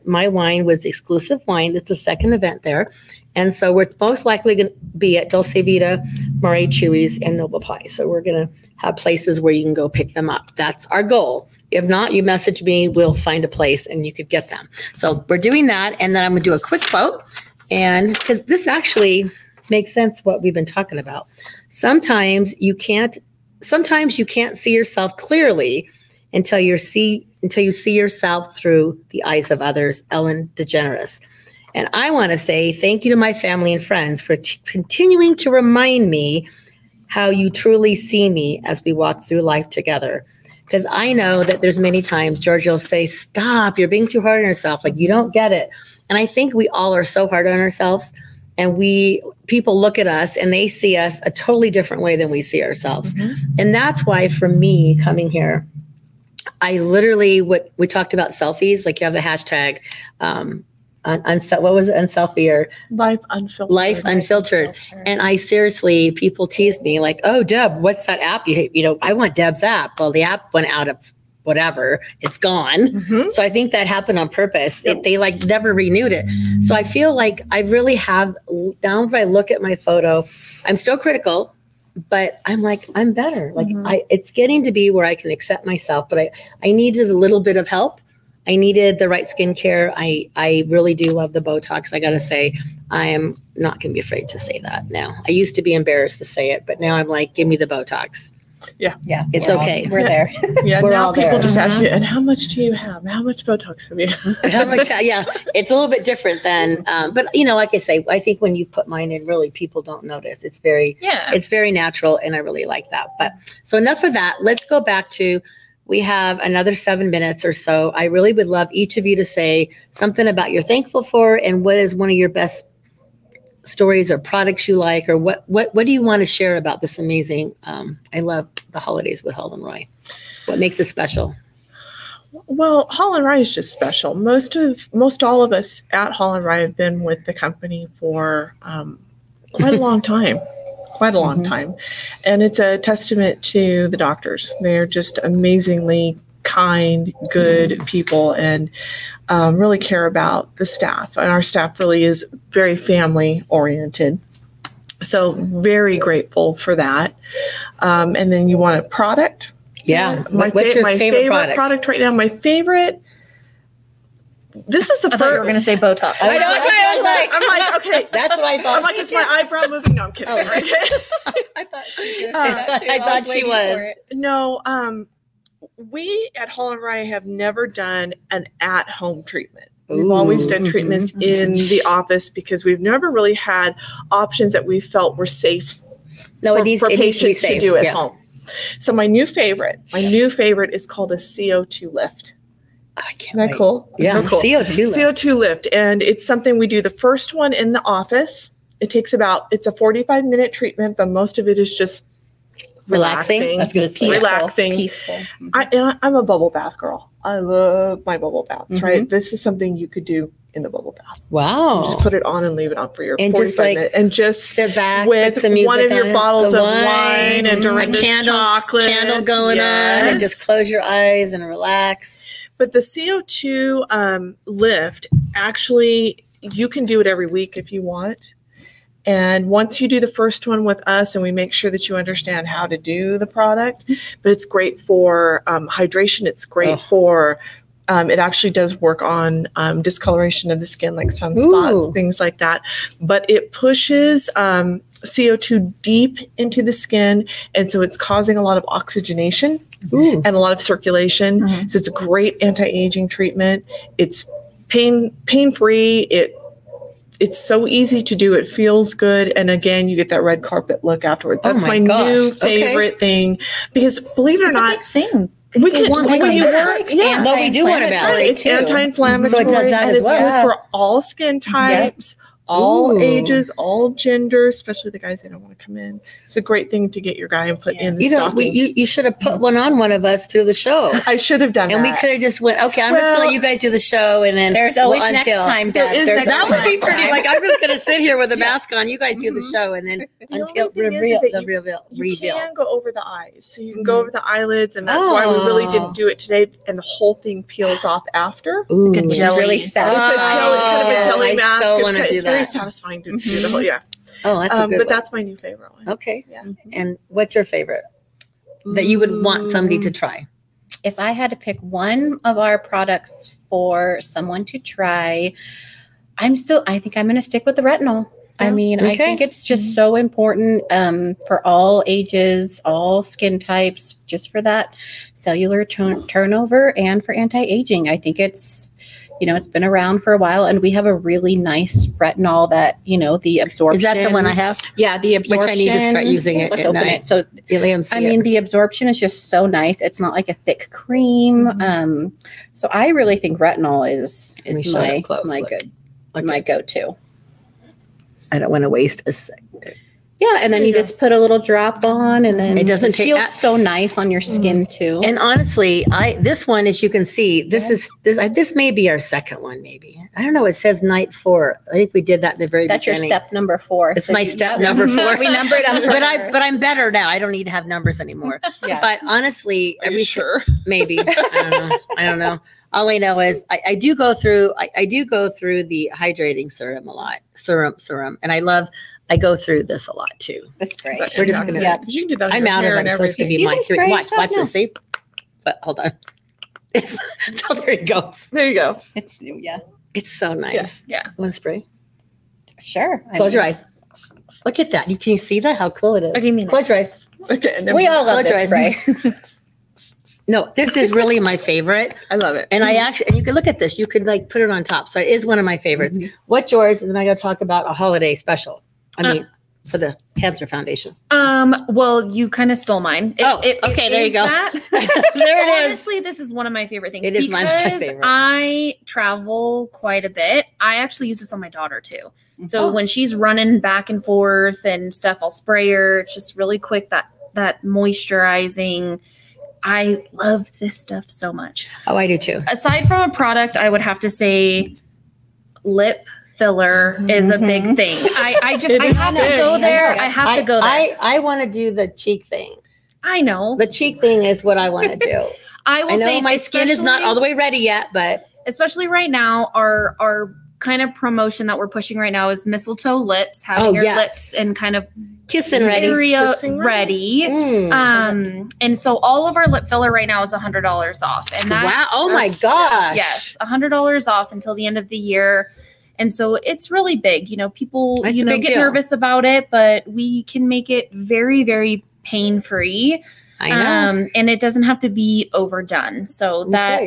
My wine was exclusive wine. It's the second event there. And so we're most likely going to be at Dulce Vita, Murray Chewy's, and Noble Pie. So we're going to have places where you can go pick them up. That's our goal. If not, you message me, we'll find a place and you could get them. So we're doing that. And then I'm going to do a quick quote. And because this actually makes sense what we've been talking about. Sometimes you can't see yourself clearly until you see yourself through the eyes of others. Ellen DeGeneres. And I want to say thank you to my family and friends for continuing to remind me how you truly see me as we walk through life together. Because I know that there's many times Georgia will say, stop, you're being too hard on yourself. Like, you don't get it. And I think we all are so hard on ourselves. And people look at us and they see us a totally different way than we see ourselves. And that's why for me coming here, I literally, we talked about selfies, like you have the hashtag, what was it? Unselfie or Life Unfiltered. Life Unfiltered. And I seriously, people teased me like, oh, Deb, what's that app? I want Deb's app. Well, the app went out of whatever, it's gone. So I think that happened on purpose. They never renewed it. So I feel like I really have, now if I look at my photo, I'm still critical, but I'm like, I'm better. Like it's getting to be where I can accept myself, but I needed a little bit of help. I needed the right skincare. I really do love the Botox. I got to say, I am not going to be afraid to say that now. I used to be embarrassed to say it, but now I'm like, give me the Botox. Yeah. Yeah. It's okay. We're there. Yeah. We're now all people there. just ask me, and how much do you have? How much Botox have you? How much? Yeah, it's a little bit different than, but like I say, I think when you put mine in, really people don't notice. It's very natural, and I really like that. But so enough of that. Let's go back to. We have another 7 minutes or so. I really would love each of you to say something about you're thankful for, and what is one of your best stories or products you like, or what do you want to share about this amazing? I love the holidays with Hall & Wrye. What makes it special? Well, Hall & Wrye is just special. Most all of us at Hall & Wrye have been with the company for quite a long time. Quite a long time. And it's a testament to the doctors. They're just amazingly kind, good people, and really care about the staff. And our staff really is very family oriented. So very grateful for that. And then you want a product? Yeah. What's your favorite product right now? My favorite. This is the I thought you were going to say Botox. I know. I'm like, okay. That's what I thought. I'm like, is my eyebrow moving? No, I'm kidding. I thought she was. No, we at Hall & Wrye have never done an at-home treatment. We've always done treatments in the office because we've never really had options that we felt were safe for patients to do at home. So my new favorite is called a CO2 lift. I can't Isn't that cool? Yeah, so cool. CO2 lift. And it's something we do the first one in the office. It takes it's a 45-minute treatment, but most of it is just relaxing. I was going to say relaxing. Peaceful. I'm a bubble bath girl. I love my bubble baths, right? This is something you could do in the bubble bath. Wow. Just put it on and leave it on for your and 45 minutes. And just sit back with some music one of your bottles of wine and a candle going on, and just close your eyes and relax. But the CO2 lift, actually, you can do it every week if you want. And once you do the first one with us, and we make sure that you understand how to do the product, but it's great for hydration. It's great for, it actually does work on discoloration of the skin, like sunspots, things like that. But it pushes CO2 deep into the skin. And so it's causing a lot of oxygenation and a lot of circulation. So it's a great anti-aging treatment. It's pain-free. It's so easy to do. It feels good. And again, you get that red carpet look afterward. That's my new favorite thing, because believe it or not, we can want we do want to balance. It's anti-inflammatory, so it does that and as it's good for all skin types. All ages, all genders, especially the guys that don't want to come in. It's a great thing to get your guy and put in the stocking. You should have put one on one of us through the show. I should have done that. And we could have just went, okay, I'm just going to let you guys do the show. And then there's always next time, Dad. That would be pretty, like, I'm just going to sit here with a mask on. You guys do the show, and then until reveal. You can go over the eyes. So you can go over the eyelids, and that's why we really didn't do it today. And the whole thing peels off after. It's like a jelly. Really satisfying. It's a jelly, kind of a jelly mask. I so want to do that. It's very satisfying to do the whole, Oh, that's a good but one. that's my new favorite one. Okay. Yeah. And what's your favorite that you would want somebody to try? If I had to pick one of our products for someone to try, I think I'm going to stick with the retinol. I mean, I think it's just so important for all ages, all skin types, just for that cellular turnover and for anti-aging. I think it's, it's been around for a while, and we have a really nice retinol that, the absorption. Is that the one I have? Yeah, the absorption. Which I need to start using it at night. So, the absorption is just so nice. It's not like a thick cream. So I really think retinol is my go-to. I don't want to waste a second. Yeah, and then you just put a little drop on, and then it feels so nice on your skin too. And honestly, this one, as you can see, this may be our second one. Maybe, I don't know. It says night 4. I think we did that in the very beginning. That's your step number 4. It's my step number 4. We numbered them. But I'm better now. I don't need to have numbers anymore. But honestly, maybe I don't know. All I know is I do go through the hydrating serum a lot, serum, and I go through this a lot too. That's great. We're just going to, because you can do that. I'm out of it. So it's going to be my 3. Watch this. See, but hold on. So there you go. There you go. It's so nice. Yeah. Want to spray? Sure. Close your eyes. Look at that. Can you see that? How cool it is. Okay, you mean close your eyes. Okay, we all love this spray. No, this is really my favorite. I love it. And and you can look at this. You could like put it on top. So it is one of my favorites. What's yours? And then I got to talk about a holiday special. I mean, for the Cancer Foundation. Well, you kind of stole mine. Okay, there you go. There it is. Honestly, this is one of my favorite things. It is my favorite. I travel quite a bit. I actually use this on my daughter too. So when she's running back and forth and stuff, I'll spray her. It's just really quick, that moisturizing. I love this stuff so much. Oh, I do too. Aside from a product, I would have to say lip filler is a big thing. I have to go there. I have to go there. I want to do the cheek thing. I know. The cheek thing is what I want to do. I will say my skin is not all the way ready yet, but especially right now, our kind of promotion that we're pushing right now is mistletoe lips, having your lips and kind of kissing ready. And so all of our lip filler right now is $100 off. And that, wow! Oh my gosh! Yes, $100 off until the end of the year. And so it's really big. You know, people get nervous about it, but we can make it very, very pain-free. I know. And it doesn't have to be overdone. So that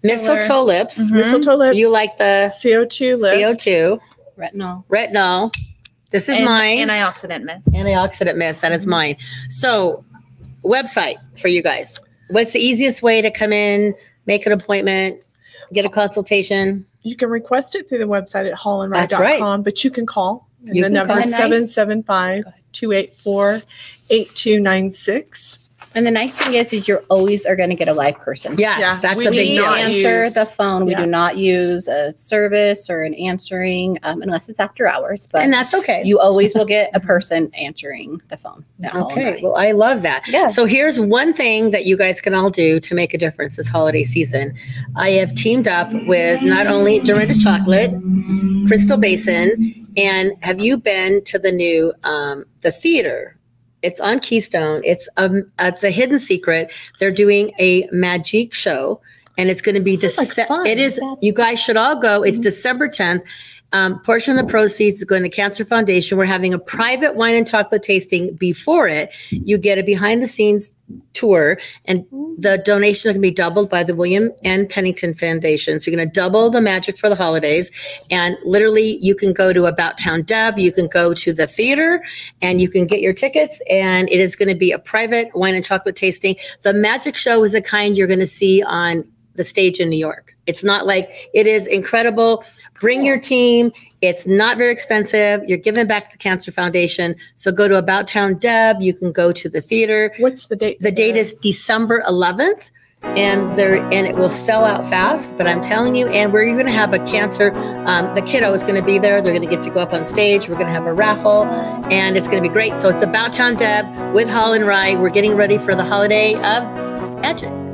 mistletoe lips. Mistletoe lips. You like the CO2 lip. CO2. Retinol. This is mine. Antioxidant mist. Antioxidant mist. That is mine. So website for you guys. What's the easiest way to come in, make an appointment, get a consultation? You can request it through the website at hollandrye.com, That's right. But you can call. And the number is 775-284-8296. And the nice thing is you're always are going to get a live person. Yes, that's we a big deal. Answer the phone. We do not use a service or an answering unless it's after hours. But and that's okay. You always will get a person answering the phone. Okay. Well, I love that. Yeah. So here's one thing that you guys can all do to make a difference this holiday season. I have teamed up with not only Dorinda's Chocolate, Crystal Basin, and have you been to the new the theater? It's on Keystone. It's a hidden secret. They're doing a magic show, and it's going to be it is. You guys should all go. It's December 10th. Portion of the proceeds is going to Cancer Foundation. We're having a private wine and chocolate tasting before it. You get a behind the scenes tour, and the donation can be doubled by the William and Pennington Foundation. So you're going to double the magic for the holidays. And literally you can go to About Town Deb, you can go to the theater, and you can get your tickets. And it is going to be a private wine and chocolate tasting. The magic show is the kind you're going to see on the stage in New York. It's not like, it is incredible. Bring your team. It's not very expensive. You're giving back to the Cancer Foundation. So go to About Town Deb. You can go to the theater. What's the date? The date is December 11th. And it will sell out fast, but I'm telling you, and we're going to have a cancer, the kiddo is going to be there. They're going to get to go up on stage. We're going to have a raffle, and it's going to be great. So it's About Town Deb with Hall and Wrye. We're getting ready for the holiday of Magic.